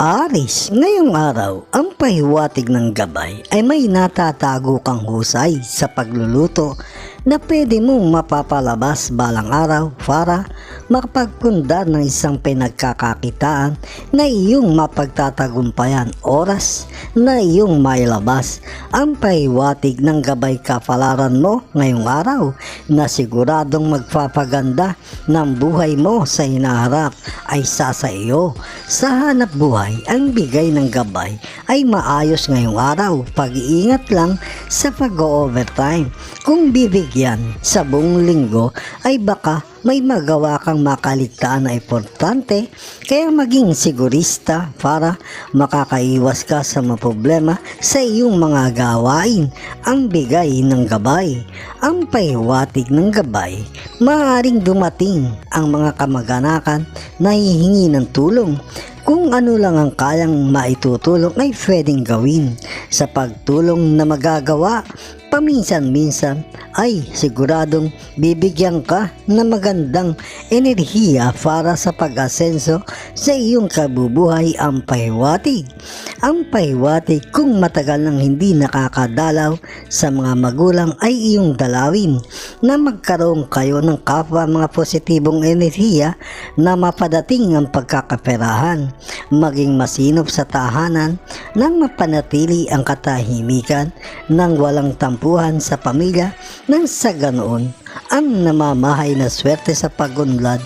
Aris, ngayong araw, ang pahiwatig ng gabay ay may natatago kang husay sa pagluluto na pwede mong mapapalabas balang araw para makapagpundar ng isang pinagkakakitaan na iyong mapagtatagumpayan oras na iyong mailabas ang pahiwatig ng Gabay Kapalaran mo ngayong araw na siguradong magpapaganda ng buhay mo sa hinaharap ay sa iyo. Sa hanap buhay, ang bigay ng gabay ay maayos ngayong araw. Pag-iingat lang sa pag-overtime. Kung bibigyan sa buong linggo ay baka may magawa kang makaligtaan na importante, kaya maging sigurista para makakaiwas ka sa mga problema sa iyong mga gawain. Ang bigay ng gabay, ang pahiwatig ng gabay, maaaring dumating ang mga kamag-anakan na hihingi ng tulong. Kung ano lang ang kayang maitutulong ay pwedeng gawin. Sa pagtulong na magagawa, paminsan-minsan ay siguradong bibigyan ka ng magandang enerhiya para sa pag-asenso sa iyong kabubuhay. Ang pahiwatig. Ang pahiwatig kung matagal nang hindi nakakadalaw sa mga magulang ay iyong dalawin na magkaroon kayo ng kapwa mga positibong enerhiya na mapadating ang pagkakaperahan. Maging masinop sa tahanan nang mapanatili ang katahimikan nang walang tampuhan sa pamilya, nang sa ganoon ang namamahay na swerte sa pagunlad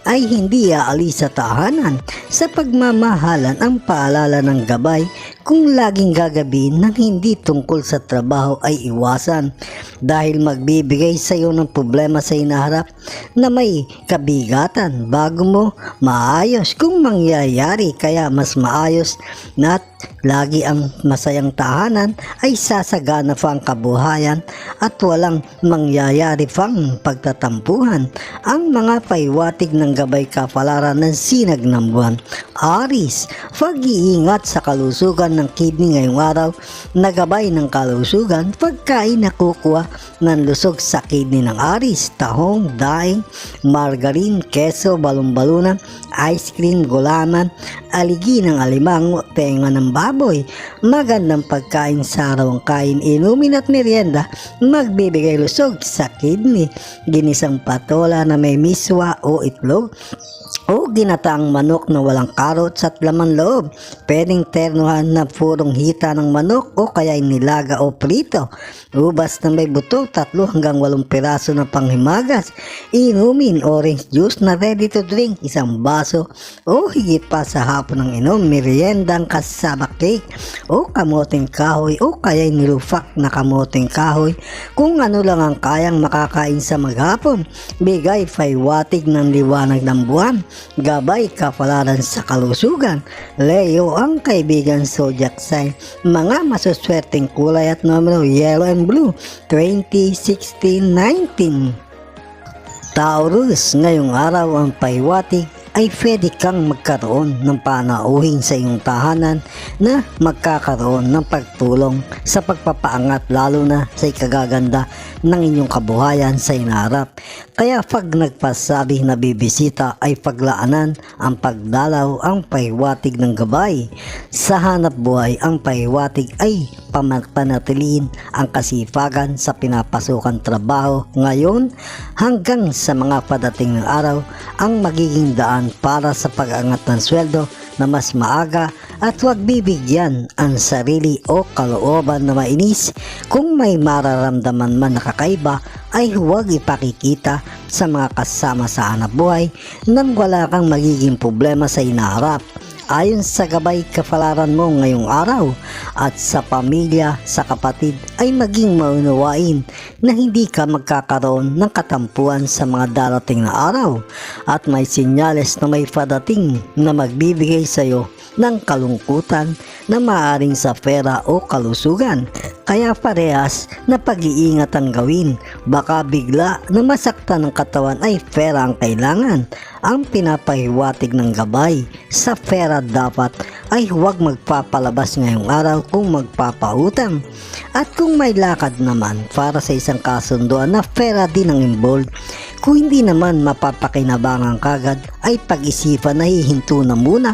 ay hindi aalis sa tahanan. Sa pagmamahalan, ang paalala ng gabay kung laging gagabihin ng hindi tungkol sa trabaho ay iwasan dahil magbibigay sa iyo ng problema sa hinaharap na may kabigatan bago mo maayos kung mangyayari. Kaya mas maayos na lagi ang masayang tahanan ay sasagana pa ang kabuhayan at walang mangyayari pang pagtatampuhan. Ang mga pahiwatig ng Gabay Kapalaran ng sinag ng buwan. Aris, pag-iingat sa kalusugan ng kidney ngayong araw na gabay ng kalusugan. Pagkain na kukuha ng lusog sa kidney ng Aris, tahong, daing, margarine, keso, balon-balunan, ice cream, gulaman, aligi ng alimango, tenga ng baboy. Magandang pagkain sa araw ang kain, inumin at merienda, magbibigay lusog sa kidney. Ginisang patola na may miswa o itlog o ginataang manok na walang carrots at laman loob. Pwedeng ternuhan na purong hita ng manok o kaya nilaga o prito. Ubas na may buto, 3 hanggang 8 piraso na panghimagas. Inumin orange juice na ready to drink, 1 baso o higit pa sa hapon ng inom. Meriendang kasama cake o kamoting kahoy o kaya nilufak na kamoting kahoy. Kung ano lang ang kayang makakain sa maghapon. Bigay pahiwatig ng liwanag ng buwan. Gabay Kapalaran sa kalusugan. Leo, ang kaibigan zodiac sign. Mga masuswerteng kulay at numero yellow and blue, 20, 16, 19. Taurus, ngayong araw ang pahiwatig ay pwede kang magkaroon ng panauhin sa iyong tahanan na magkakaroon ng pagtulong sa pagpapaangat lalo na sa ikagaganda ng inyong kabuhayan sa hinaharap. Kaya pag nagpasabi na bibisita ay paglaanan ang pagdalaw. Ang pahiwatig ng gabay. Sa hanap buhay, ang pahiwatig ay panatiliin ang kasipagan sa pinapasukan trabaho ngayon hanggang sa mga padating ng araw ang magiging daan para sa pag-angat ng sweldo na mas maaga at huwag bibigyan ang sarili o kalooban na mainis. Kung may mararamdaman man na kakaiba ay huwag ipakikita sa mga kasama sa hanap buhay nang wala kang magiging problema sa hinaharap. Ayon sa Gabay Kapalaran mo ngayong araw at sa pamilya, sa kapatid ay maging maunawain na hindi ka magkakaroon ng katampuan sa mga darating na araw at may sinyales na may padating na magbibigay sa iyo ng kalungkutan na maaaring sa pera o kalusugan. Kaya parehas na pag-iingat ang gawin. Baka bigla na masaktan ng katawan ay pera ang kailangan. Ang pinapahiwatig ng gabay sa pera dapat ay huwag magpapalabas ngayong araw kung magpapautang. At kung may lakad naman para sa isang kasunduan na pera din ang involved, kung hindi naman mapapakinabangan kagad ay pag-isipan na hihinto na muna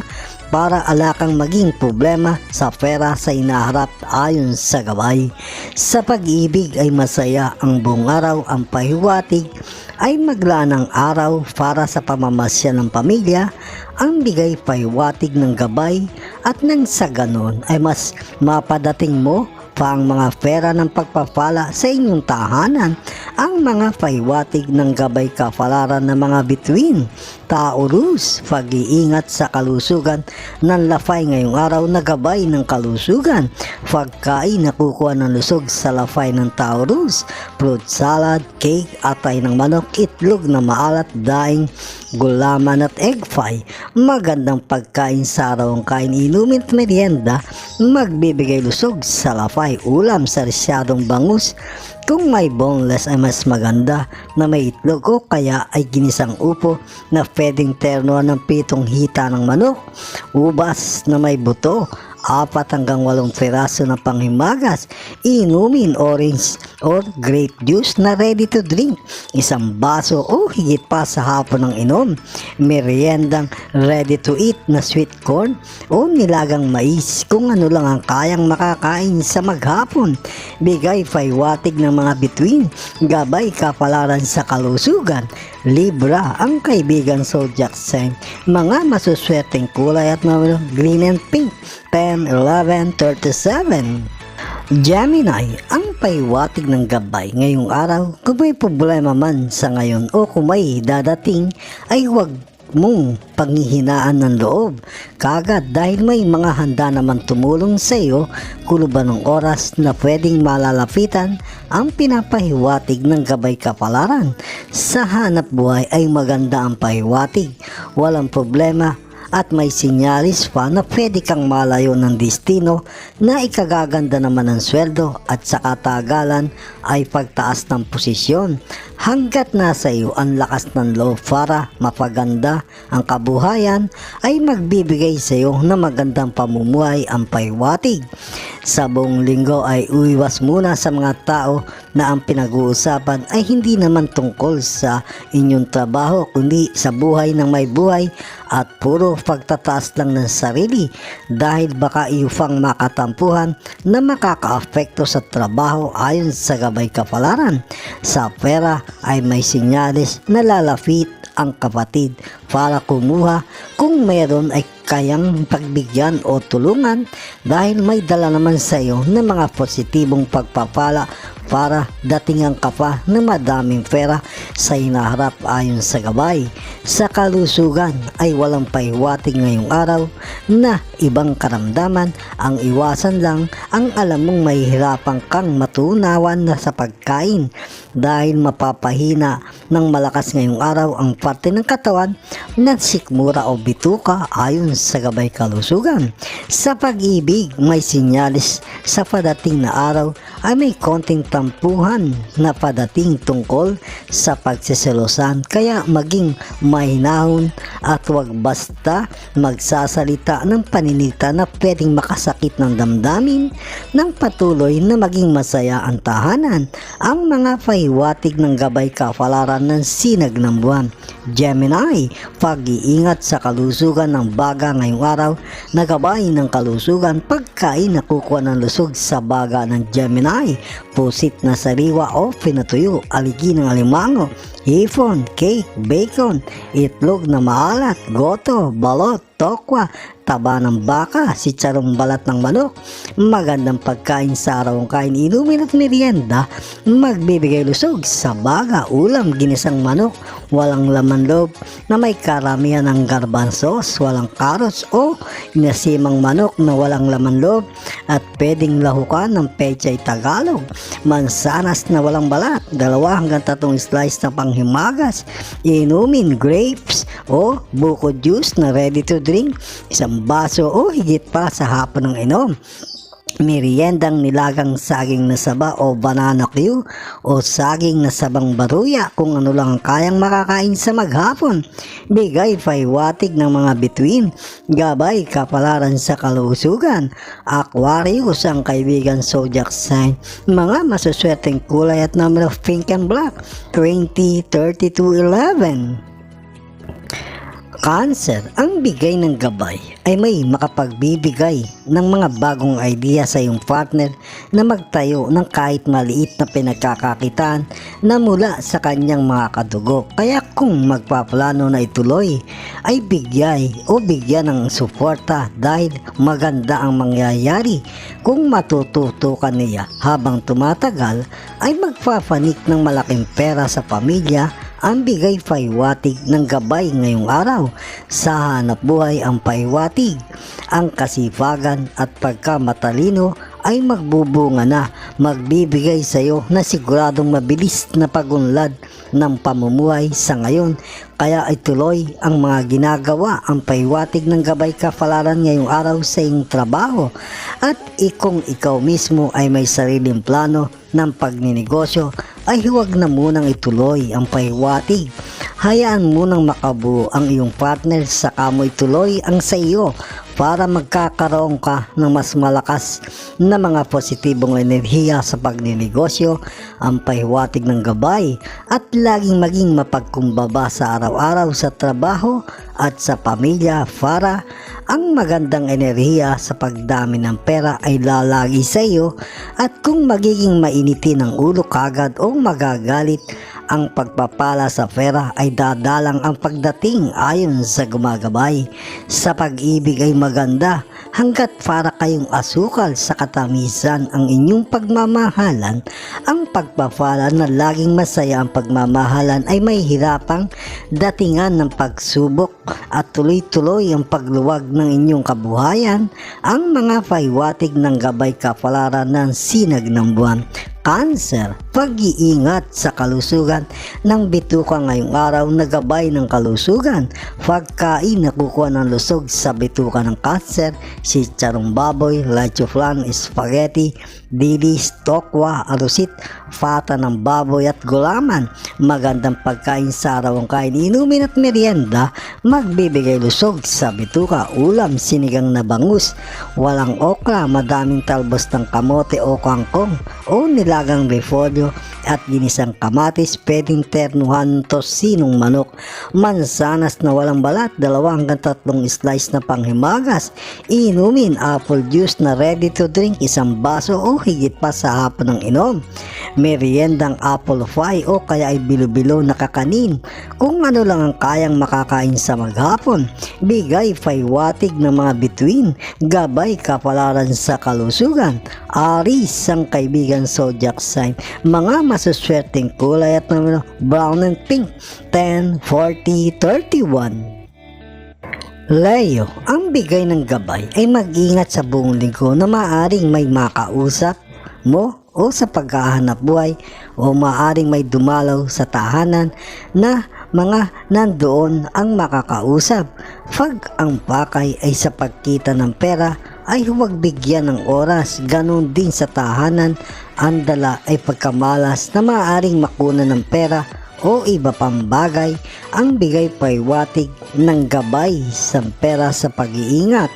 para alakang maging problema sa pera sa hinaharap ayon sa gabay. Sa pag-ibig ay masaya ang buong araw, ang pahiwatig ay maglaan ng araw para sa pamamasya ng pamilya, ang bigay pahiwatig ng gabay at nang sa ganon ay mas mapadating mo pa ang mga pera ng pagpapala sa inyong tahanan. Ang mga pahiwatig ng Gabay Kapalaran ng mga bituin, Taurus, pag-iingat sa kalusugan ng lafay ngayong araw na gabay ng kalusugan, pagkain na kukuha ng lusog sa lafay ng Taurus, fruit salad, cake, atay ng manok, itlog na maalat, daing, gulaman at egg pie. Magandang pagkain sa araw ang kain, inumin at merienda, magbibigay lusog sa lafay, ulam sa risyadong bangus. Kung may boneless ay mas maganda na may itlog o kaya ay ginisang upo na pwedeng ternoan ng 7 hita ng manok, ubas na may buto, 4 hanggang 8 piraso na panghimagas, inumin orange or grape juice na ready to drink, 1 baso o higit pa sa hapon ng inom, meriendang ready to eat na sweet corn o nilagang mais kung ano lang ang kayang makakain sa maghapon. Bigay pahiwatig ng mga bituin, Gabay Kapalaran sa kalusugan, Libra ang kaibigan zodiac sign, mga masuswerteng kulay at mga green and pink, 10, 11, 37. Gemini, ang pahiwatig ng gabay ngayong araw, kung may problema man sa ngayon o kung may dadating ay huwag mong panghihinaan ng loob kagad dahil may mga handa naman tumulong sa iyo, kuluban ng oras na pwedeng malalapitan. Ang pinapahiwatig ng Gabay Kapalaran sa hanap buhay ay maganda ang pahiwatig, walang problema at may sinyalis pa na pwede kang malayo ng destino na ikagaganda naman ng sweldo at sa katagalan ay pagtaas ng posisyon. Hanggat nasa iyo ang lakas ng loob para mapaganda ang kabuhayan ay magbibigay sa iyo na magandang pamumuhay ang pahiwatig. Sa buong linggo ay uiwas muna sa mga tao na ang pinag-uusapan ay hindi naman tungkol sa inyong trabaho kundi sa buhay ng may buhay at puro pagtataas lang ng sarili dahil baka iyupang makatampuhan na makakaapekto sa trabaho ayon sa Gabay Kapalaran. Sa pera ay may sinyalis na lalapit ang kapatid para kumuha kung meron ay kayang pagbigyan o tulungan dahil may dala naman sa iyo ng mga positibong pagpapala para datingan ka pa na madaming pera sa hinaharap ayon sa gabay. Sa kalusugan ay walang pahiwatig ngayong araw na ibang karamdaman, ang iwasan lang ang alam mong mahihirapan kang matunawan na sa pagkain dahil mapapahina ng malakas ngayong araw ang parte ng katawan na sikmura o bituka ayon sa Gabay Kalusugan. Sa pag-ibig may sinyalis sa padating na araw ay may konting tampuhan na padating tungkol sa pagsiselosan, kaya maging mahinahon at huwag basta magsasalita ng paninita na pwedeng makasakit ng damdamin ng patuloy na maging masaya ang tahanan. Ang mga pahiwatig ng Gabay Kapalaran ng sinag ng buwan. Gemini, pag-iingat sa kalusugan ng baga ngayong araw na gabay ng kalusugan, pagkain na kukuha ng lusog sa baga ng Gemini, pusit na sariwa o pinatuyo, aligi ng alimango, hipon, cake, bacon, itlog na maalat, goto, balot, tokwa, taba ng baka, sitsarong balat ng manok. Magandang pagkain sa araw ang kain, inumin at merienda, magbibigay lusog sa baga, ulam, ginisang manok, walang laman loob na may karamihan ng garbanzos, walang carrots o inasimang manok na walang laman loob at pwedeng lahukan ng pechay Tagalog, mansanas na walang balat, 2 hanggang 3 slice na panghimagas, inumin grapes o buko juice na ready to drink, 1 baso o higit pa sa hapon ng inom. Meriendang nilagang saging na saba o banana Q o saging na sabang baruya kung ano lang ang kayang makakain sa maghapon. Bigay pahiwatig ng mga bituin, Gabay Kapalaran sa kalusugan. Aquarius ang kaibigan zodiac sign, mga masuswerteng kulay at number of pink and black, 20, 32, 11. Cancer, ang bigay ng gabay ay may makapagbibigay ng mga bagong idea sa iyong partner na magtayo ng kahit maliit na pinagkakakitaan na mula sa kanyang mga kadugo. Kaya kung magpaplano na ituloy, ay bigay o bigyan ng suporta dahil maganda ang mangyayari. Kung matututukan niya habang tumatagal, ay magpapanik ng malaking pera sa pamilya. Ang bigay pahiwatig ng gabay ngayong araw. Sa hanap buhay ang pahiwatig, ang kasipagan at pagkamatalino ay magbubunga na, magbibigay sa iyo na siguradong mabilis na pagunlad ng pamumuhay sa ngayon. Kaya ay tuloy ang mga ginagawa, ang pahiwatig ng Gabay Kapalaran ngayong araw sa iyong trabaho. At kung ikaw mismo ay may sariling plano ng pagninegosyo, ay huwag na munang ituloy ang pahiwatig. Hayaan munang makabuo ang iyong partner saka mo ituloy ang sa iyo para magkakaroon ka ng mas malakas na mga positibong enerhiya sa pagninegosyo, ang pahiwatig ng gabay at laging maging mapagkumbaba sa araw-araw sa trabaho at sa pamilya para ang magandang enerhiya sa pagdami ng pera ay lalagi sa iyo. At kung magiging mainitin ang ulo kagad o magagalit, ang pagpapala sa pera ay dadalang ang pagdating ayon sa gumagabay. Sa pag-ibig ay maganda hanggat para kayong asukal sa katamisan ang inyong pagmamahalan. Ang pagpapala na laging masaya ang pagmamahalan ay may hirapang datingan ng pagsubok at tuloy-tuloy ang pagluwag ng inyong kabuhayan. Ang mga pahiwatig ng Gabay Kapalaran ng sinag ng buwan. Cancer, pag-iingat sa kalusugan ng bituka ngayong araw na gabay ng kalusugan. Pagkain na kukuha ng lusog sa bituka ng Cancer, sitsarong baboy, leche flan, spaghetti, dilis, tokwa, arusit, pata ng baboy at gulaman. Magandang pagkain sa araw ang kain, inumin at merienda, magbibigay lusog sa bituka. Ulam, sinigang na bangus, walang okra, madaming talbos ng kamote o kangkong o nilagang repolyo at ginisang kamatis, pwedeng ternuhan tosinong manok, mansanas na walang balat, 2 hanggang 3 slice na panghimagas, inumin apple juice na ready to drink, 1 baso o higit pa sa hapon ng inom, meriendang apple pie o kaya ay bilo-bilo na kakanin, kung ano lang ang kayang makakain sa maghapon. Bigay pahiwatig ng mga bituin, Gabay Kapalaran sa kalusugan. Aris, ang kaibigan zodiac sign, mga masuswerteng kulay at numero brown and pink, 10, 40, 31. Leo, ang bigay ng gabay ay mag-ingat sa buong linggo na maaaring may makausap mo o sa paghahanap buhay o maaaring may dumalaw sa tahanan na mga nandoon ang makakausap. Pag ang pakay ay sa pagkita ng pera ay huwag bigyan ng oras. Ganon din sa tahanan, ang dala ay pagkamalas na maaaring makuna ng pera o iba pang bagay. Ang bigay pahiwatig ng gabay sa pera sa pag-iingat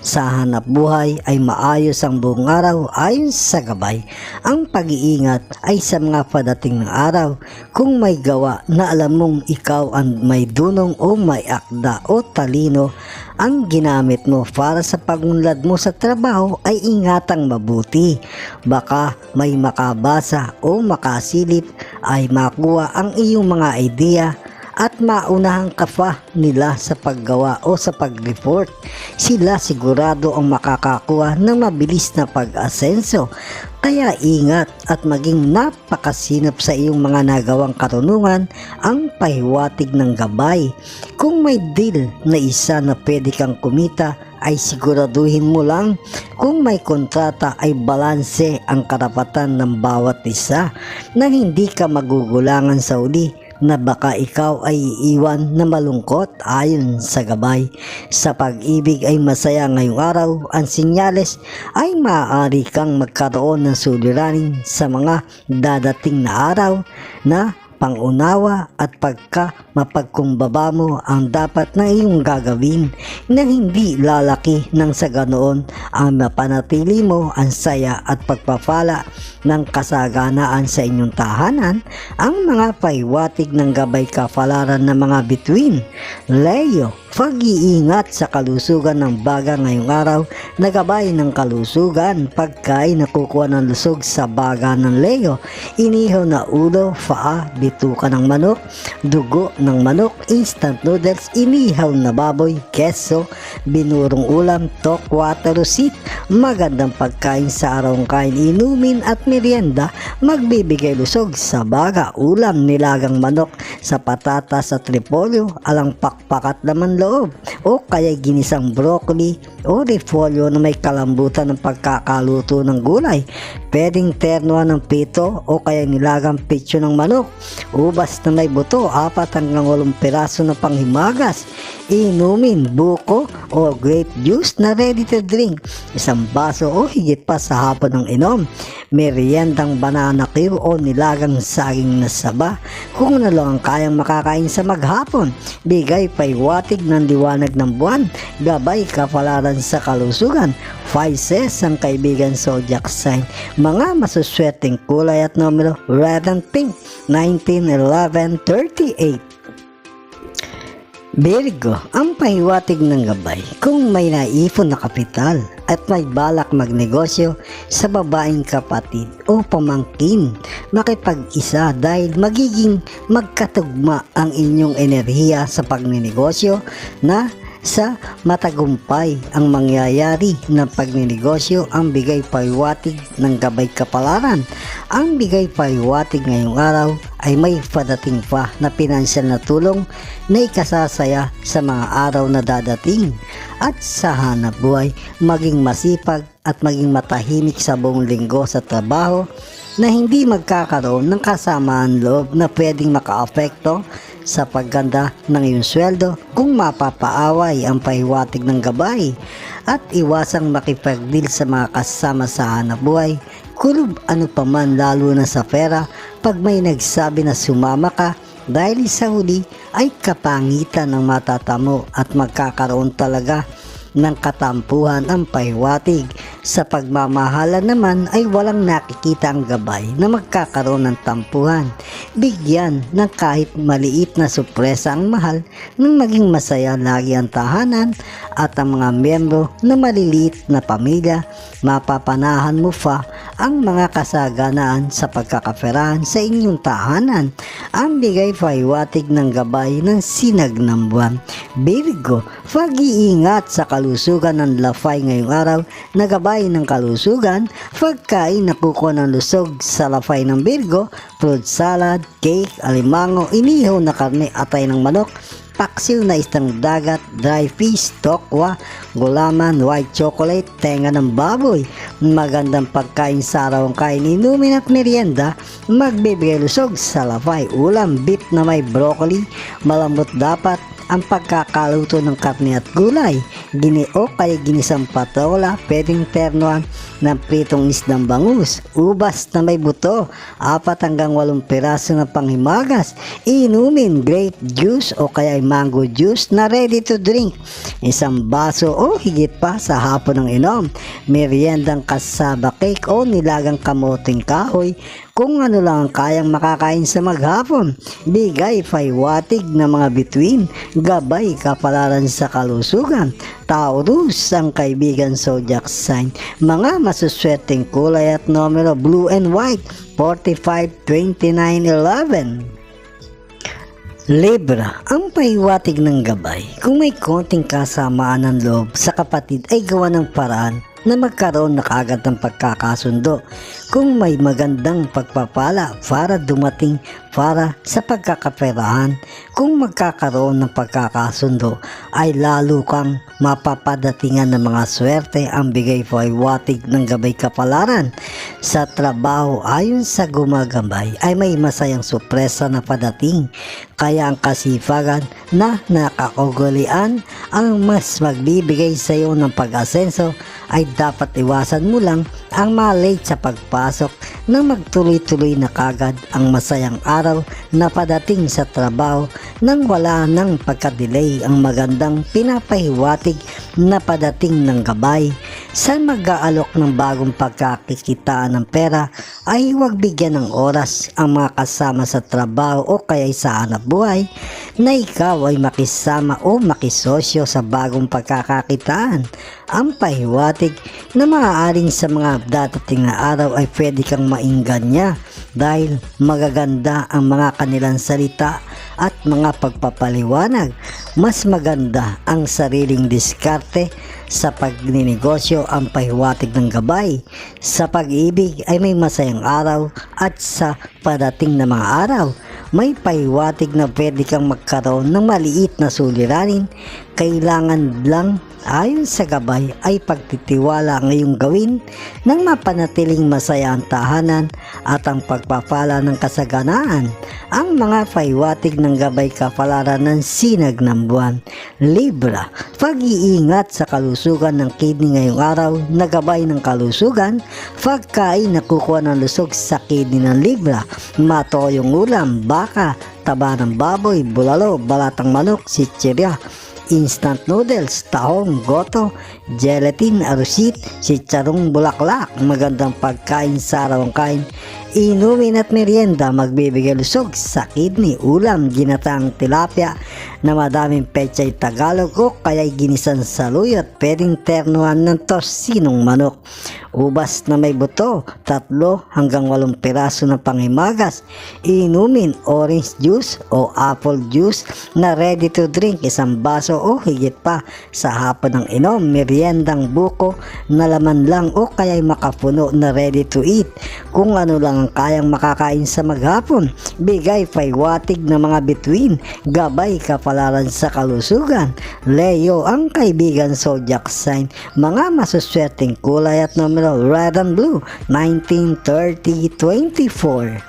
sa hanap buhay ay maayos ang buong araw ayon sa gabay. Ang pag-iingat ay sa mga padating ng araw. Kung may gawa na alam mong ikaw ang may dunong o may akda o talino ang ginamit mo para sa pagunlad mo sa trabaho, ay ingatang mabuti. Baka may makabasa o makasilip ay makuha ang iyong mga idea at maunahan ka pa nila sa paggawa o sa pag-report. Sila sigurado ang makakakuha ng mabilis na pag-asenso. Kaya ingat at maging napakasinop sa iyong mga nagawang karunungan. Ang pahiwatig ng gabay, kung may deal na isa na pwede kang kumita, ay siguraduhin mo lang. Kung may kontrata ay balanse ang karapatan ng bawat isa na hindi ka magugulangan sa uli na baka ikaw ay iiwan na malungkot ayon sa gabay. Sa pag-ibig ay masaya ngayong araw. Ang sinyales ay maaari kang magkaroon ng suliranin sa mga dadating na araw na pangunawa at mapagkumbaba mo ang dapat na iyong gagawin na hindi lalaki nang sa ganoon ang mapanatili mo ang saya at pagpapala ng kasaganaan sa inyong tahanan. Ang mga paiwatig ng Gabay Kapalaran ng mga Bituin. Leo, pag-iingat sa kalusugan ng baga ngayong araw na gabay ng kalusugan. Pagkain nakukuha ng lusog sa baga ng Leo, inihaw na ulo, paa, bituka ng manok, dugo ng manok, instant noodles, inihaw na baboy, keso, binurong ulam, tokwa, tarusit. Magandang pagkain sa arawang kain, inumin at merienda, magbibigay lusog sa baga. Ulam, nilagang manok sa patatas at repolyo, alang pakpak at laman loob, o kaya ginisang broccoli o repolyo na may kalambutan ng pagkakaluto ng gulay. Pwedeng ternuan ng pito o kaya nilagang pitso ng manok. Ubas na may buto, 4 hanggang 8 piraso na panghimagas. Inumin, buko o grape juice na ready to drink, 1 baso o higit pa sa hapon ng inom. Meriendang banana cue o nilagang saging na saba, kung ano lang ang kayang makakain sa maghapon. Bigay paiwatig ng liwanag ng buwan. Gabay Kapalaran sa kalusugan. Pisces ang kaibigan zodiac sign. Mga masuswerteng kulay at numero red and pink, 19, 11, 38. Virgo, ang pahiwatig ng gabay. Kung may naipon na kapital at may balak magnegosyo sa babaeng kapatid o pamangkin, makipag-isa dahil magiging magkatugma ang inyong enerhiya sa pagninegosyo na sa matagumpay ang mangyayari ng pagninegosyo. Ang bigay pahiwatig ng Gabay Kapalaran. Ang bigay pahiwatig ngayong araw ay may padating pa na pinansyal na tulong na ikasasaya sa mga araw na dadating. At sa hanap buhay, maging masipag at maging matahimik sa buong linggo sa trabaho na hindi magkakaroon ng kasamaan loob na pwedeng makaapekto sa pagganda ng iyong sweldo kung mapapaaway ang pahiwatig ng gabay. At iwasang makipagdeal sa mga kasama sa hanap buhay, kulob ano paman, lalo na sa pera, pag may nagsabi na sumama ka dahil sa huli ay kapangitan ng matatamo at magkakaroon talaga ng katampuhan ang pahiwatig. Sa pagmamahala naman ay walang nakikita ang gabay na magkakaroon ng tampuhan. Bigyan ng kahit maliit na sorpresa ang mahal nang maging masaya lagi ang tahanan at ang mga miyembro na maliliit na pamilya. Mapapanahan mo pa ang mga kasaganaan sa pagkakaperahan sa inyong tahanan. Ang bigay pahiwatig ng gabay ng sinag ng buwan. Virgo, pag-iingat sa kalusugan ng lafay ngayong araw na gabay ng kalusugan. Pagkain nakukuha ng lusog sa lafay ng Virgo, fruit salad, cake, alimango, inihaw na karne, atay ng manok, paksiw na isang dagat, dry fish, tokwa, gulaman, white chocolate, tenga ng baboy. Magandang pagkain sa araw ang kain, inumin at merienda, magbibigay lusog sa lafay. Ulam, beef na may broccoli, malambot dapat ang pagkakaluto ng karne at gulay. O kaya ginisang patola, pwedeng ternuan ng pritong isdang bangus. Ubas na may buto, 4 hanggang 8 piraso na panghimagas. Inumin, grape juice o kaya mango juice na ready to drink, 1 baso o higit pa sa hapon ng inom. Meriendang kasaba cake o nilagang kamoting kahoy, kung ano lang ang kayang makakain sa maghapon. Bigay pahiwatig ng mga Bituin. Gabay Kapalaran sa kalusugan. Taurus ang kaibigan zodiac sign. Mga masuswerteng kulay at numero blue and white, 45, 29, 11. Libra, ang pahiwatig ng gabay. Kung may konting kasamaan ng loob sa kapatid ay gawa ng paraan na magkaroon na kaagad ng pagkakasundo. Kung may magandang pagpapala para dumating para sa pagkakaperahan, kung magkakaroon ng pagkakasundo ay lalo kang mapapadatingan ng mga swerte. Ang bigay pahiwatig ng Gabay Kapalaran. Sa trabaho, ayon sa gumagabay ay may masayang sorpresa na padating, kaya ang kasipagan na nakakugalian ang mas magbibigay sa iyo ng pag-asenso ay dapat iwasan mo lang ang malate sa pagpasok pasok na magtuloy-tuloy na kagad ang masayang araw na padating sa trabaho nang wala ng pagka-delay ang magandang pinapahiwatig na padating ng gabay. Sa mag-aalok ng bagong pagkakikitaan ng pera ay huwag bigyan ng oras ang mga kasama sa trabaho o kaya sa hanap buhay na ikaw ay makisama o makisosyo sa bagong pagkakakitaan. Ang pahiwatig na maaaring sa mga dadating na araw ay pwede kang mainggan dahil magaganda ang mga kanilang salita at mga pagpapaliwanag. Mas maganda ang sariling diskarte sa pagninegosyo. Ang pahiwatig ng gabay sa pag-ibig ay may masayang araw at sa padating na mga araw may pahiwatig na pwede kang magkaroon ng maliit na suliranin. Kailangan lang ayon sa gabay ay pagtitiwala ngayong gawin nang mapanatiling masaya ang tahanan at ang pagpapala ng kasaganaan. Ang mga pahiwatig ng Gabay Kapalaran ng sinag ng buwan. Libra, pag-iingat sa kalusugan ng kidney ngayong araw na gabay ng kalusugan. Pagkain na kukuha ng lusog sa kidney ng Libra, matoyong ulam, baka, taba ng baboy, bulalo, balatang manok, sitsirya, instant noodles, tahong, goto, gelatin, arusit, sitsarong bulaklak. Magandang pagkain sa araw ang kain. Inumin at merienda magbibigay lusog sa kidney. Ulam, ginataang tilapia na madaming pechay Tagalog o kaya'y ginisan sa luyot. Pwedeng ternuhan ng tosinong manok. Ubas na may buto, 3 hanggang 8 piraso ng panghimagas. Inumin orange juice o apple juice na ready to drink, 1 baso o higit pa sa hapon ng inom. Meriendang buko na laman lang o kaya'y makapuno na ready to eat. Kung ano lang ang kayang makakain sa maghapon. Bigay pahiwatig ng mga bituin. Gabay Kapalaran sa kalusugan. Leo, ang kaibigan zodiac sign. Mga masuswerteng kulay at numero red and blue, 19, 30, 24.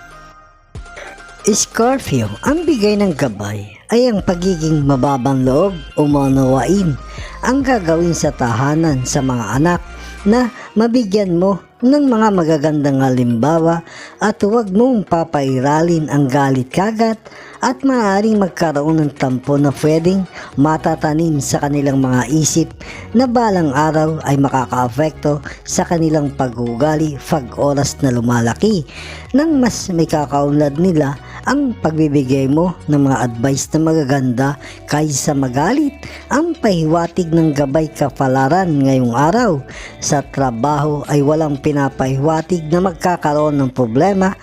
Scorpio, ang bigay ng gabay ay ang pagiging mababang loob o maunawain. Ang gagawin sa tahanan sa mga anak na mabigyan mo ng mga magagandang halimbawa at huwag mong papairalin ang galit kagat at maaaring magkaroon ng tampo na pwedeng matatanim sa kanilang mga isip na balang araw ay makakaapekto sa kanilang pag-uugali pag oras na lumalaki. Nang mas may kakaunlad nila ang pagbibigay mo ng mga advice na magaganda kaysa magalit. Ang pahiwatig ng Gabay Kapalaran ngayong araw sa trabaho ay walang pinapahiwatig na magkakaroon ng problema.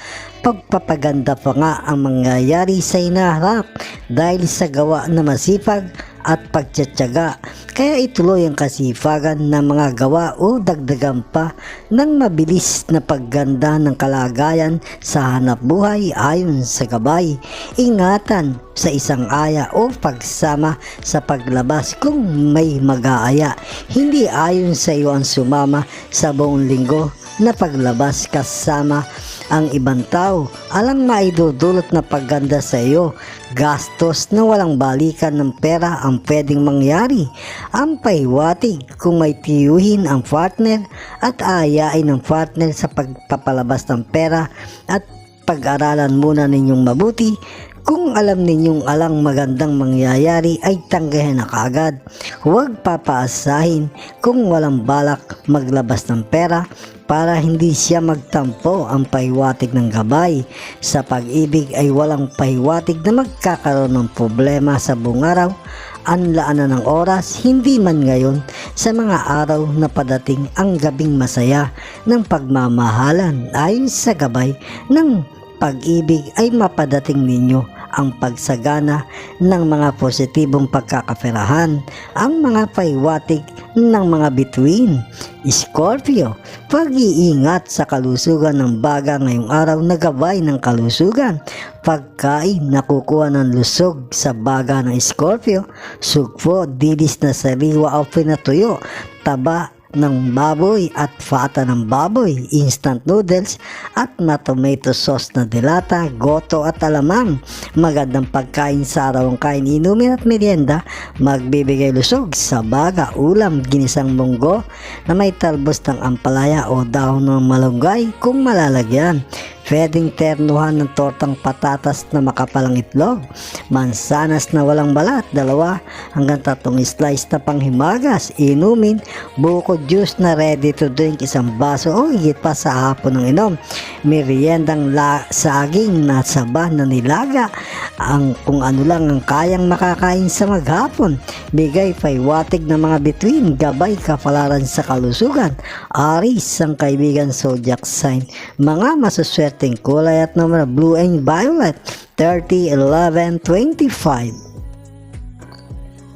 Pagpapaganda pa nga ang mangyayari sa hinaharap dahil sa gawa na masipag at pagtsatsaga. Kaya ituloy ang kasipagan ng mga gawa o dagdagan pa ng mabilis na pagganda ng kalagayan sa hanap buhay ayon sa gabay. Ingatan sa isang aya o pagsama sa paglabas kung may mag-aaya. Hindi ayon sa iyo ang sumama sa buong linggo na paglabas kasama ang ibang tao. Alang maidudulot na pagganda sa iyo, gastos na walang balikan ng pera ang pwedeng mangyari. Ang pahiwatig kung may tiyuhin ang partner at aayain ng partner sa pagpapalabas ng pera at pag-aralan muna ninyong mabuti. Kung alam ninyong alang magandang mangyayari ay tanggihan na kaagad. Huwag papaasahin kung walang balak maglabas ng pera para hindi siya magtampo. Ang pahiwatig ng gabay sa pag-ibig ay walang pahiwatig na magkakaroon ng problema sa buong araw. Ang laanan ng oras, hindi man ngayon, sa mga araw na padating ang gabing masaya ng pagmamahalan. Ayon sa gabay ng pag-ibig ay mapadating ninyo ang pagsagana ng mga positibong pagkakaperahan. Ang mga pahiwatig ng mga bituin. Scorpio, pag-iingat sa kalusugan ng baga ngayong araw na gabay ng kalusugan. Pagkain na kukuha ng lusog sa baga ng Scorpio, sugpo, dilis na sariwa o pinatuyo, taba ng baboy at fata ng baboy, instant noodles at na tomato sauce na dilata, goto at alamang. Magandang pagkain sa araw ang kain, inumin at merienda, magbibigay lusog sa baga, ulam, ginisang munggo na may talbos ng ampalaya o dahon ng malunggay kung malalagyan. Pwedeng ternuhan ng tortang patatas na makapalang itlog, mansanas na walang balat, 2 hanggang 3 slice na panghimagas, inumin, buko juice na ready to drink, 1 baso o higit pa sa hapon ng inom. Meriendang saging na saba na nilaga, ang kung ano lang ang kayang makakain sa maghapon. Bigay paywatig ng mga bituin, gabay kapalaran sa kalusugan. Aris ang kaibigan zodiac sign, mga masuswerteng kulay at numero blue and violet, 30, 11, 25.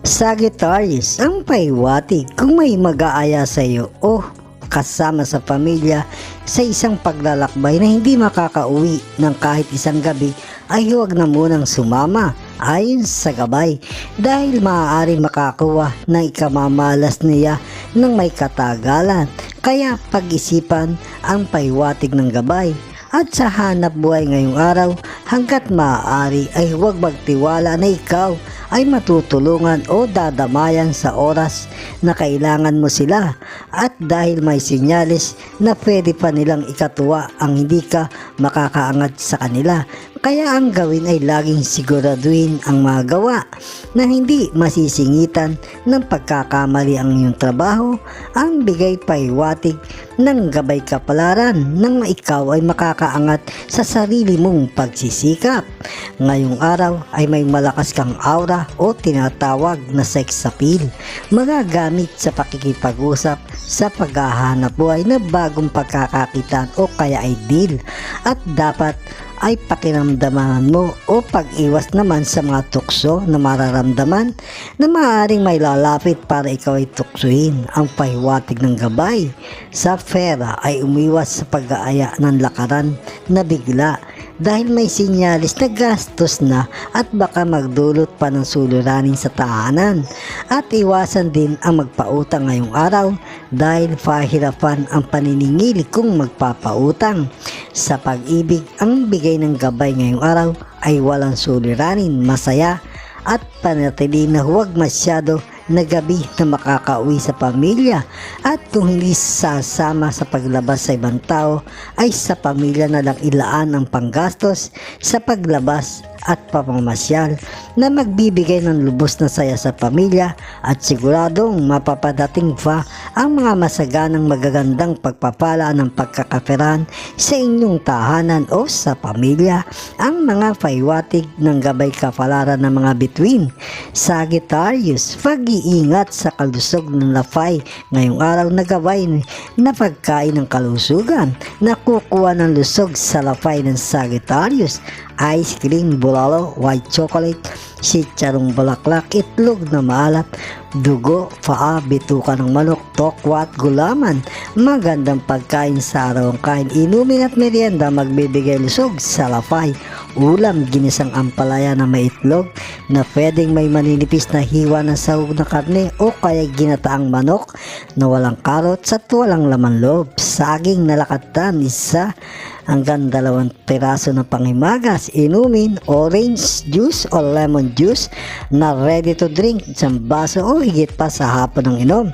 Sagittarius ang paiwatig kung may mag-aaya sa iyo o kasama sa pamilya sa isang paglalakbay na hindi makakauwi ng kahit isang gabi, ay huwag na munang sumama ayon sa gabay dahil maaari makakuha ng ikamamalas niya ng may katagalan. Kaya pag-isipan ang paiwatig ng gabay. At sa hanap buhay ngayong araw, hanggat maaari ay huwag magtiwala na ikaw ay matutulungan o dadamayan sa oras na kailangan mo sila, at dahil may sinyalis na pwede pa nilang ikatuwa ang hindi ka makakaangat sa kanila. Kaya ang gawin ay laging siguraduhin ang magawa na hindi masisingitan ng pagkakamali ang iyong trabaho. Ang bigay paiwatig ng Gabay Kapalaran nang ikaw ay makakaangat sa sarili mong pagsisikap. Ngayong araw ay may malakas kang aura o tinatawag na sex appeal, magagamit sa pakikipag-usap sa paghahanap buhay na bagong pagkakakitaan o kaya ay deal, at dapat ay pakiramdaman mo o pag-iwas naman sa mga tukso na mararamdaman na maaaring may lalapit para ikaw ay tuksuhin. Ang pahiwatig ng gabay sa pera ay umiwas sa pag-aaya ng lakaran na bigla dahil may sinyalis na gastos na at baka magdulot pa ng suliranin sa tahanan, at iwasan din ang magpautang ngayong araw dahil pahirapan ang paniningil kung magpapautang. Sa pag-ibig, ang bigay ng gabay ngayong araw ay walang suliranin, masaya at panatili na huwag masyado na gabi na makakauwi sa pamilya, at kung hindi sasama sa paglabas sa ibang tao ay sa pamilya na lang ilaan ang panggastos sa paglabas at pamamasyal na magbibigay ng lubos na saya sa pamilya, at siguradong mapapadating pa ang mga masaganang magagandang pagpapala ng pagkakaperan sa inyong tahanan o sa pamilya. Ang mga paiwatig ng Gabay Kapalaran ng mga bituin. Sagittarius, pag-iingat sa kalusog ng lafay ngayong araw na gabay na pagkain ng kalusugan. Nakukuha ng lusog sa lafay ng Sagittarius: ice cream, bulalo, white chocolate, sitsarong bulaklak, itlog na maalat, dugo, paa, bituka ng manok, tokwa at gulaman. Magandang pagkain sa araw ang kain, inumin at merienda, magbibigay lusog sa lafay. Ulam, ginisang ampalaya na may itlog na pwedeng may maninipis na hiwa ng sahog na karne o kaya ginataang manok na walang carrots at walang laman loob. Saging na lakatan, 1 hanggang 2 piraso ng panghimagas, inumin, orange juice o lemon juice na ready to drink, 1 baso o higit pa sa hapon ng inom.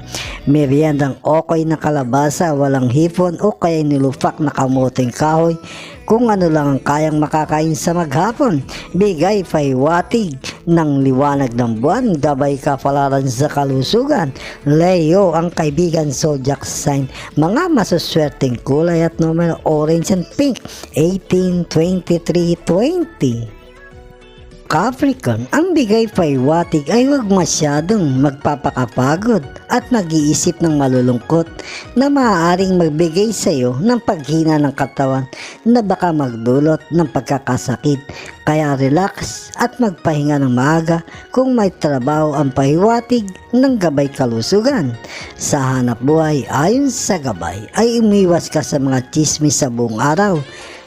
Meriendang okoy na kalabasa, walang hipon o kaya nilupak na kamuting kahoy, kung ano lang ang kayang makakain sa maghapon. Bigay paiwatig ng liwanag ng buwan, Gabay Kapalaran sa kalusugan. Leo ang kaibigan zodiac sign, mga masuswerteng kulay at numero orange and pink, 18, 23, 20. Capricorn, ang bigay paiwatig ay huwag masyadong magpapakapagod at mag-iisip ng malulungkot na maaaring magbigay sa iyo ng paghina ng katawan na baka magdulot ng pagkakasakit. Kaya relax at magpahinga ng maaga kung may trabaho. Ang pahiwatig ng Gabay Kalusugan. Sa hanap buhay, ayon sa gabay, ay umiwas ka sa mga chismis sa buong araw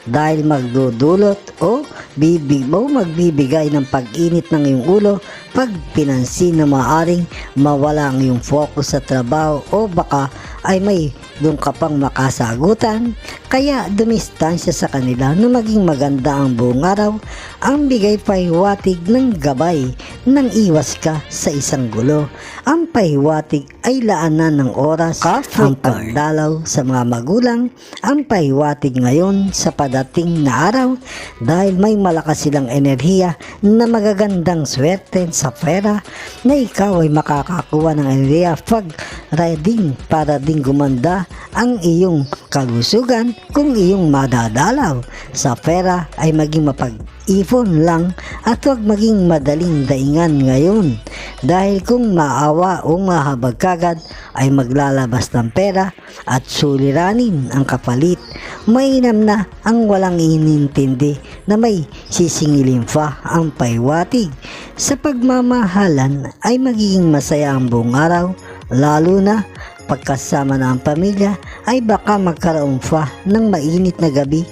dahil magdudulot o magbibigay ng pag-init ng iyong ulo pag pinansin na maaaring mawala ang iyong focus sa trabaho o baka ay may doon ka pang makasagutan, kaya dumistansya sa kanila na maging maganda ang buong araw. Ang bigay pahiwatig ng gabay nang iwas ka sa isang gulo. Ang pahiwatig ay laanan ng oras, ang pagdalaw sa mga magulang. Ang pahiwatig ngayon sa padating na araw dahil may malakas silang enerhiya na magagandang swerte sa pera na ikaw ay makakakuha ng enerhiya pag ready para ding gumanda ang iyong kalusugan kung iyong madadalaw. Sa pera ay maging mapag-ipon lang at huwag maging madaling daingan ngayon dahil kung maawa o mahabag kagad ay maglalabas ng pera at suliranin ang kapalit. Mainam na ang walang inintindi na may sisingilin pa ang pahiwatig. Sa pagmamahalan ay magiging masaya ang buong araw, lalo na pagkasama na ang pamilya ay baka magkaroon pa ng mainit na gabi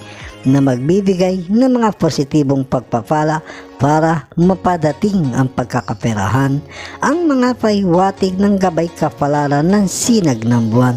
na magbibigay ng mga positibong pagpapala para mapadating ang pagkakaperahan. Ang mga pahiwatig ng Gabay Kapalaran ng sinag ng buwan.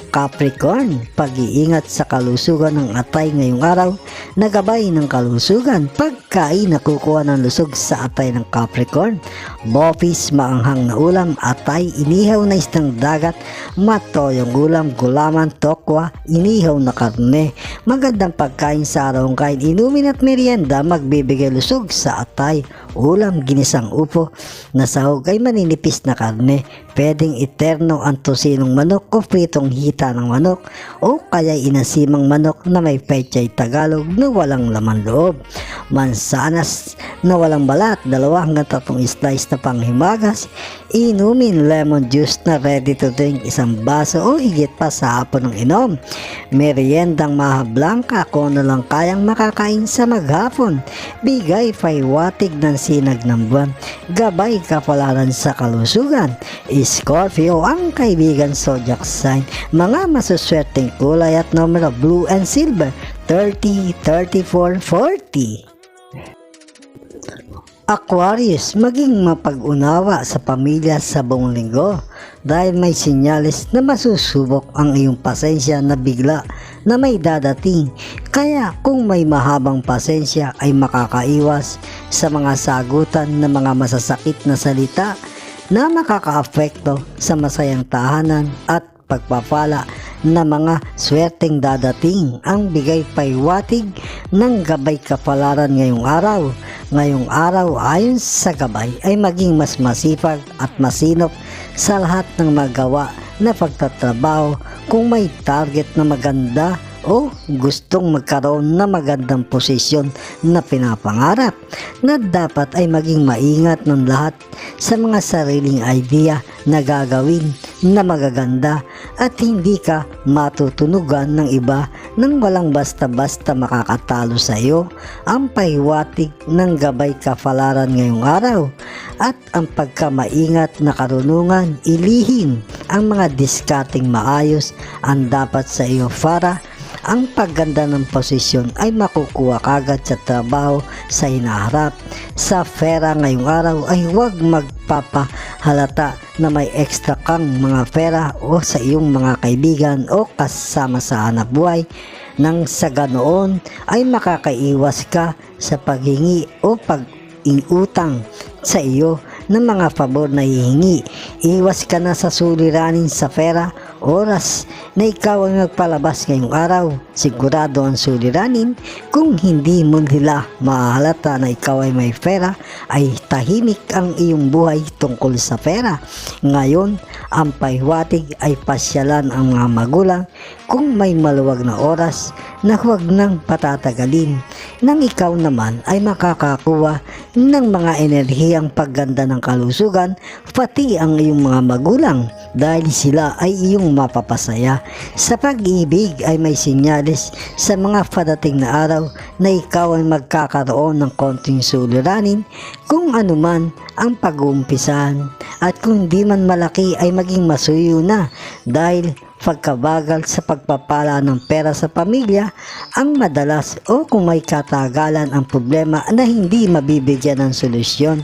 Capricorn, pag-iingat sa kalusugan ng atay ngayong araw na gabay ng kalusugan. Pagkain nakukuha ng lusog sa atay ng Capricorn. Bopis, maanghang na ulam, atay, inihaw na isdang dagat, matoyong ulam, gulaman, tokwa, inihaw na karne. Magandang pagkain sa araw kain, inumin at merienda, magbibigay lusog sa atay. Ulam, ginisang upo, na sahog ay maninipis na karne. Pwedeng eterno ang tosinong manok o pritong hita ng manok o kaya inasimang manok na may pechay Tagalog na walang laman loob. Mansanas na walang balat, 2 hanggang 3 slice na panghimagas. Inumin lemon juice na ready to drink, 1 baso o higit pa sa hapon ng inom. Meriendang mahablangka kung ano lang kayang makakain sa maghapon. Bigay pahiwatig ng sinag ng buwan. Gabay Kapalaran sa kalusugan. Scorpio, ang kaibigan zodiac sign. Mga masuswerteng kulay at numero blue and silver, 30, 34, 40. Aquarius, maging mapag-unawa sa pamilya sa buong linggo dahil may sinyalis na masusubok ang iyong pasensya na bigla na may dadating. Kaya kung may mahabang pasensya ay makakaiwas sa mga sagutan ng mga masasakit na salita na makakaapekto sa masayang tahanan at pagpapala na mga swerteng dadating. Ang bigay pahiwatig ng Gabay Kapalaran ngayong araw. Ngayong araw ayon sa gabay ay maging mas masipag at masinop sa lahat ng magawa na pagtatrabaho. Kung may target na maganda o gustong magkaroon na magandang posisyon na pinapangarap, na dapat ay maging maingat ng lahat sa mga sariling idea na gagawin na magaganda at hindi ka matutunugan ng iba nang walang basta-basta makakatalo sa iyo. Ang pahiwatig ng Gabay Kapalaran ngayong araw at ang pagkamaingat na karunungan, ilihim ang mga diskarteng maayos ang dapat sa iyo para ang pagganda ng posisyon ay makukuha kagad sa trabaho sa hinaharap. Sa pera ngayong araw ay huwag magpapahalata na may extra kang mga pera o sa iyong mga kaibigan o kasama sa hanap buhay, nang sa ganoon ay makakaiwas ka sa paghingi o pag-ingutang sa iyo ng mga pabor na hihingi. Iwas ka na sa suliranin sa pera. Oras na ikaw ang magpalabas ngayong araw, sigurado ang suliranin. Kung hindi mo nila mahalata na ikaw ay may pera, ay tahimik ang iyong buhay tungkol sa pera. Ngayon, ang pahiwatig ay pasyalan ang mga magulang kung may maluwag na oras na huwag nang patatagalin. Nang ikaw naman ay makakakuha ng mga enerhiyang pagganda ng kalusugan, pati ang iyong mga magulang dahil sila ay iyong mapapasaya. Sa pag-ibig ay may sinyalis sa mga padating na araw na ikaw ay magkakaroon ng konting suliranin. Kung anuman ang pag-uumpisan at kung di man malaki ay maging masuyo na dahil pagkabagal sa pagpapala ng pera sa pamilya ang madalas o kung may katagalan ang problema na hindi mabibigyan ng solusyon.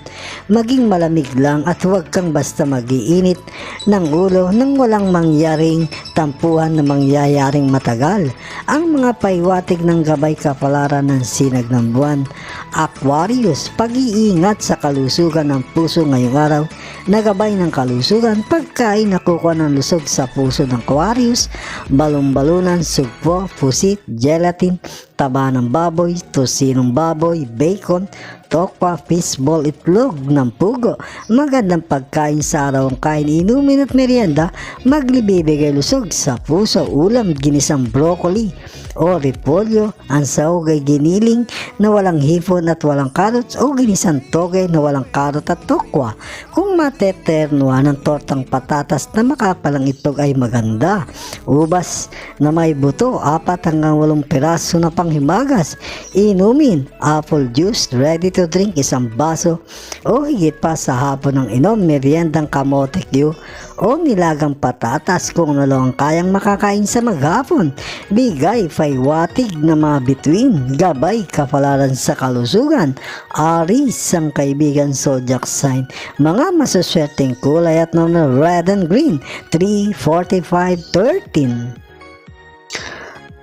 Maging malamig lang at huwag kang basta mag-iinit ng ulo nang walang mangyaring tampuhan na mangyayaring matagal. Ang mga paiwatig ng Gabay Kapalaran ng sinag ng buwan. Aquarius, pag-iingat sa kalusugan ng puso ngayong araw. Nagabay ng kalusugan, pagkain nakukuha ng lusog sa puso ng Aquarius, balon-balunan, sugpo, pusit, gelatin, taba ng baboy, tosinong baboy, bacon, tokwa, fishball, itlog ng pugo. Magandang pagkain sa araw ang kain, inumin at merienda, maglibibigay lusog sa puso, ulam, ginisang broccoli o repolyo, ang sahog ay giniling na walang hipon at walang carrots o ginisang toge na walang karot at tokwa. Kung mateternuhan ng tortang patatas na makapalang itlog ay maganda. Ubas na may buto, 4 hanggang 8 piraso na panghimagas. Inumin, apple juice, ready to drink, 1 baso o higit pa sa hapon ng inom, meriendang kamote Q o nilagang patatas kung ano lang ang kayang makakain sa maghapon. Bigay, paiwatig na mga bituin, Gabay Kapalaran sa kalusugan. Aris, ang kaibigan zodiac sign. Mga masuswerteng kulay at number red and green, 3, 45, 13.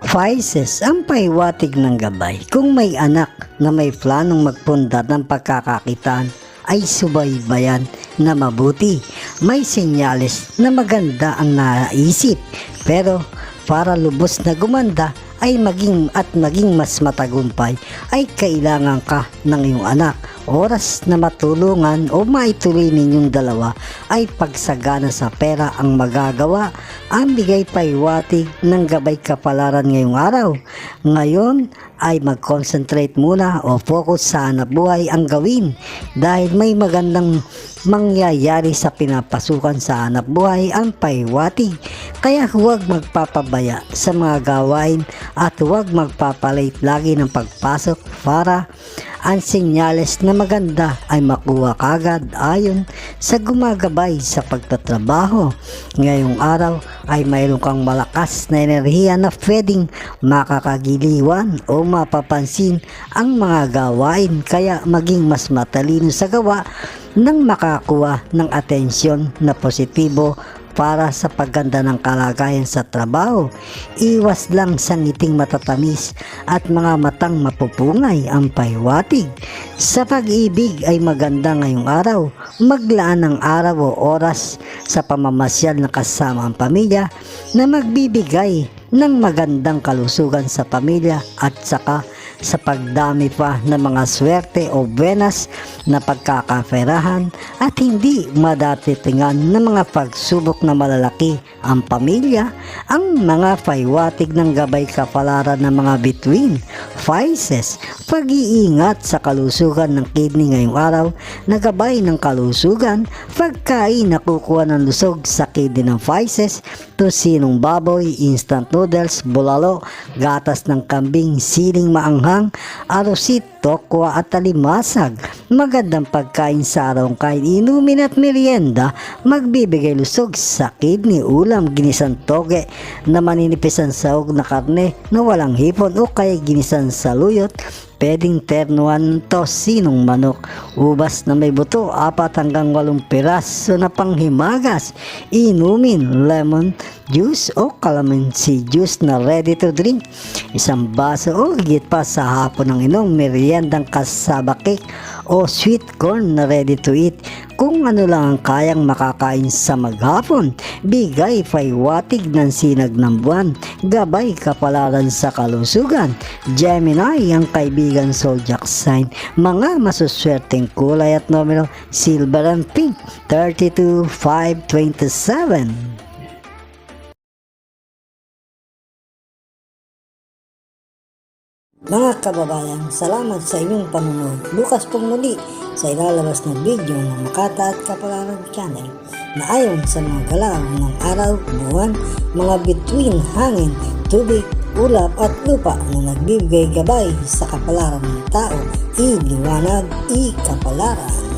Pisces, ang paiwatig ng gabay. Kung may anak na may planong magpundar ng pagkakakitaan, ay subaybayan na mabuti. May senyales na maganda ang naisip, pero para lubos na gumanda ay maging mas matagumpay ay kailangan ka ng iyong anak. Oras na matulungan o maituloy ninyong dalawa ay pagsagana sa pera ang magagawa. Ang bigay paiwatig ng Gabay Kapalaran ngayong araw. Ngayon ay mag-concentrate muna o focus sa hanap buhay ang gawin dahil may magandang mangyayari sa pinapasukan sa hanap buhay ang paiwatig. Kaya huwag magpapabaya sa mga gawain at huwag magpapalate lagi ng pagpasok para ang senyales na maganda ay makuha kagad ayon sa gumagabay sa pagtatrabaho. Ngayong araw ay mayroon kang malakas na enerhiya na pwedeng makakagiliwan o mapapansin ang mga gawain, kaya maging mas matalino sa gawa nang makakuha ng atensyon na positibo para sa pagganda ng kalagayan sa trabaho. Iwas lang sa ngiting matatamis at mga matang mapupungay ang paiwatig. Sa pag-ibig ay maganda ngayong araw. Maglaan ng araw o oras sa pamamasyal na kasama ang pamilya na magbibigay ng magandang kalusugan sa pamilya at saka sa pagdami pa ng mga swerte o buenas na pagkakaperahan at hindi madatitingan ng mga pagsubok na malalaki ang pamilya. Ang mga paiwatig ng Gabay Kapalaran ng mga bituin. Pisces, pag-iingat sa kalusugan ng kidney ngayong araw. Nagabay ng kalusugan, pagkain nakukuha ng lusog sa kidney ng Pisces, tosinong baboy, instant noodles, bulalo, gatas ng kambing, siling maanghang, arosit, tokwa at alimasag. Magandang pagkain sa araw kain, inumin at merienda, magbibigay lusog sa kidney, ulam, ginisang toge na maninipis ang sahog na karne na walang hipon o kaya ginisang saluyot. Pwedeng ternuan tosinong manok. Ubas na may buto, 4 hanggang 8 piraso na panghimagas. Inumin lemon juice o calamansi juice na ready to drink. 1 baso o higit pa sa hapon ng inom, meriendang kasaba cake o sweet corn na ready to eat. Kung ano lang ang kayang makakain sa maghapon. Bigay paiwatig ng sinag ng buwan. Gabay Kapalaran sa kalusugan. Gemini, ang kaibigan zodiac sign. Mga masuswerteng kulay at numero silver and pink, 32, 5, 27. Mga kababayan, salamat sa inyong panonood. Bukas pong muli sa ilalabas na video ng Makata at Kapalaran channel na ayon sa mga galaw ng araw, buwan, mga bituin, hangin, tubig, ulap at lupa na nagbibigay gabay sa kapalaran ng tao, iliwanag, ikapalaran.